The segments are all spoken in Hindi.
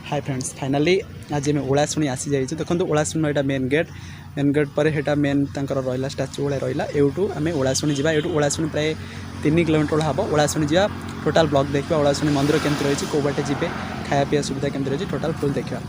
हाय फ्रेंड्स फाइनाली आज आम ओलाशुणी आसी जाइए देखो ओलाशुणी यहाँ मेन गेट पर यहाँ मेन तर रहा स्टाच्यू भाई रहा यूँ आम ओलाशुणी जा यूँ ओलाशुणी प्राय 3 किलोमीटर हम ओलाशुणी जा टोटाल ब्लॉग देखा ओलाशुणी मंदिर केमती रही कौ बाटे जी खाया पीवा सुविधा केमती रही टोटाल फुल देखा।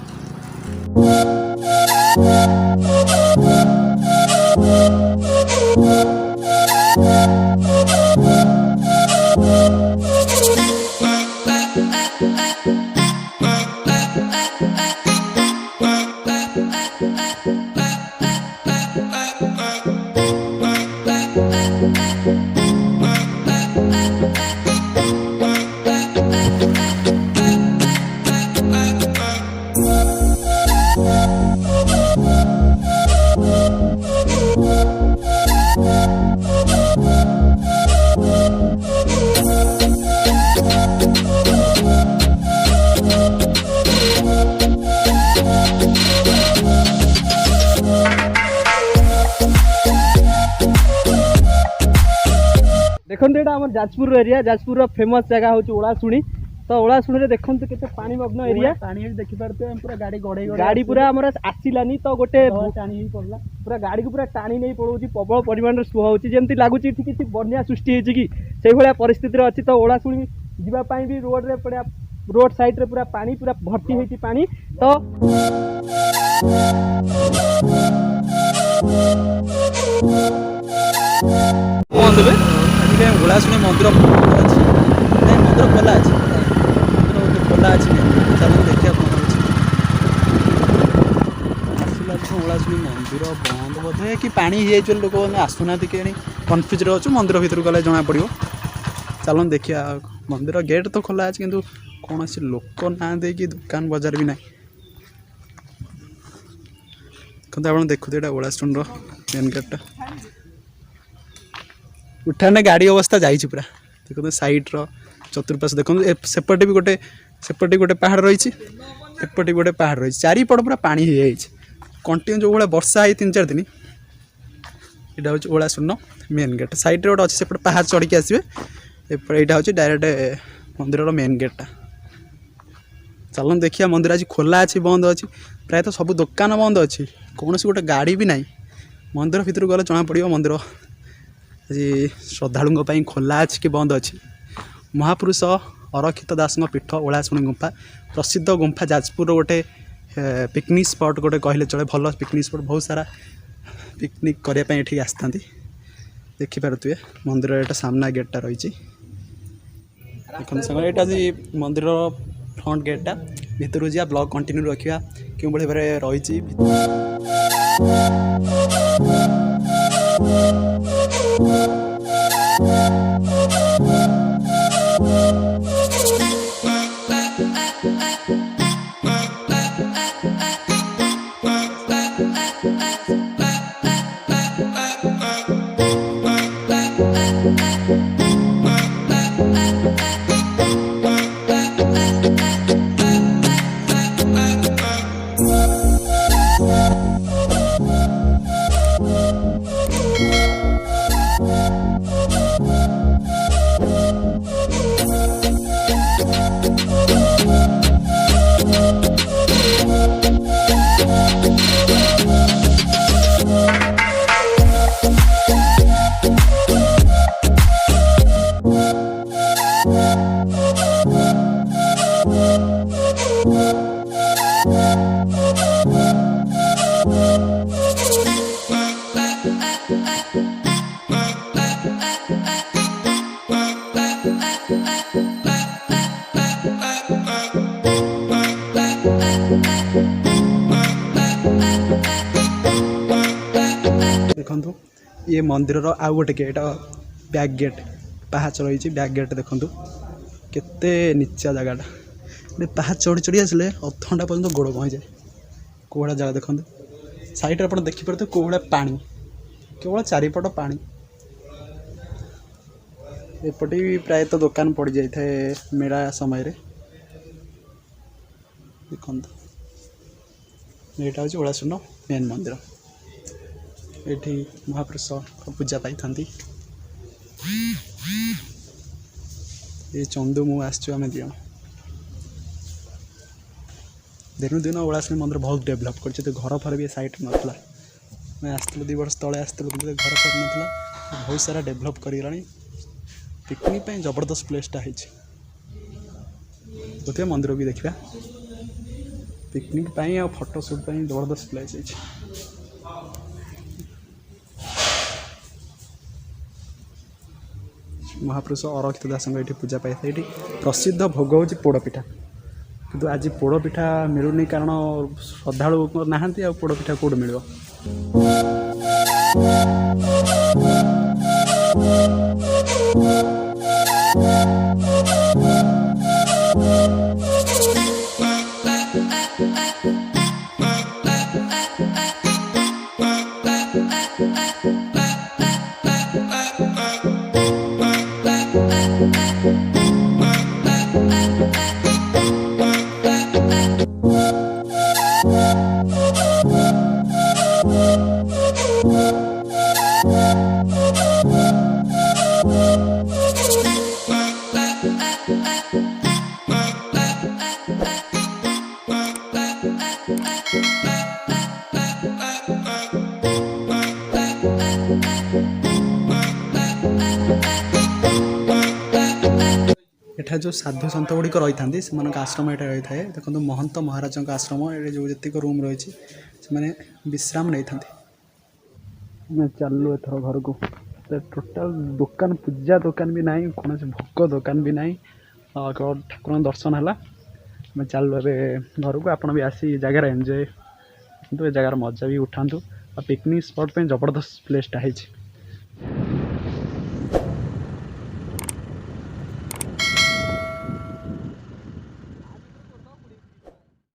देखो ये आम जाजपुर एरिया जाजपुर फेमस जगह हूँ ओलाशुणी तो ओलाशुणी देखो केते पानी मग्न एरिया पानी देखी पारे पूरा गाड़ी गड़े गाड़ी पूरा आम आसलानी तो गोटे टाणी पड़ा पूरा गाड़ी को पूरा टाणी नहीं पड़ो प्रबल परिमाण सुह हो जमी लगुच किसी बन्या सृष्टि कि से भाया परिस्थिति अच्छी तो ओलाशुणी जीवाई भी रोड रे पड़ा रोड साइड रे पूरा पानी पूरा भर्ती होती पानी तो ओलाशुणी मंदिर मंदिर खोला अच्छे खोला अच्छे चलो देखिए ओलाशुणी मंदिर बंद बोधे कि पानी हो लोक मैंने आसुना कि कन्फ्यूज अच्छे मंदिर भर गले जना पड़ो चलो देखिए मंदिर गेट तो खोला अच्छे किंतु कौन सी लोक ना कि दुकान बजार भी ना आप देखते यहाँ ओलाशुणी मेन गेटा उठाने गाड़ी अवस्था जाइए पूरा देखो साइड्र चतुर्पाश देखो सेपटे भी गोटे पहाड़ रही एपटे गोटे पहाड़ रही चारिपट पूरा पानी हो कंटिन्यू जो भाई वर्षा है 3-4 दिन यहाँ हूँ ओलाशुणी मेन गेट साइड्रे गोटे अच्छे सेपटे पहाड़ चढ़ के आसवे यहाँ हूँ डायरेक्ट मंदिर मेन गेटा चलो देखिए मंदिर आज खोला अच्छी बंद अच्छी प्राय तो सब दुकान बंद अच्छी कौन सी गोटे गाड़ी भी ना मंदिर भितर गले जना पड़ो मंदिर आज श्रद्धालुओं खोला अच्छी कि बंद अच्छी महापुरुष अरक्षित दास पीठ ओलाशुणी गुंफा प्रसिद्ध गुंफा जाजपुर गोटे पिकनिक स्पॉट गोटे कहले चले भल पिकनिक स्पॉट बहुत सारा पिकनिक करने ये आसता देखिपे मंदिर यहाँ सामना गेटा रही देखो यहाँ जी मंदिर फ्रंट गेटा भितर जा ब्लॉग कंटिन्यू रखा क्यों भाई भाव रही देखु ये मंदिर आउ गोटे गेट बैक गेट पहाच रही बैक गेट देखु केते नीचा जगह पहाच चढ़ी चढ़ी आसले अधघंटा पर्यटन गोड़ कहीं जाए कौड़ा जगह देखते साइड आप देखिपे कौड़ा पानी केवल चारिपट पानी एपटे भी प्राय तो दुकान पड़ जाए मेला समय देखो यहाँ हूँ ओलाशुणी मेन मंदिर ये महापुरुष पूजा पाई था ये चंदू मु आम दिज दिनू दिन ओलासुनी मंदिर बहुत डेभलप कर घर फर भी सैट नाला मैं आसलु 2 वर्ष तले आसलु घर फर नाला बहुत सारा डेभलप कर पिकनिक जबरदस्त प्लेसटा है मंदिर भी देखा पिकनिक आ फोटोशूट जबरदस्त प्लेस है। महापुरुष अरक्षित दास ये पूजा पाई ये प्रसिद्ध भोग हूँ पोड़पिठा किंतु आज पोड़पिठा मिलूनी कारण श्रद्धालु ना पोड़पिठा कौट मिल एठा जो साधु सत गुड़िक रही था से आश्रम ये रही है देखो महंत महाराज आश्रम ये जो जी रूम रही से विश्राम नहीं था चलू एथर घर को टोटाल दुकान पूजा दुकान भी ना कौन भोग दुकान भी ना ठाकुर दर्शन है मैं चलू ए घर को आपड़ भी आसी जगार एंजॉय किंतु ए जगार मजा भी उठातु पिकनिक स्पॉट पे जबरदस्त प्लेसटा है।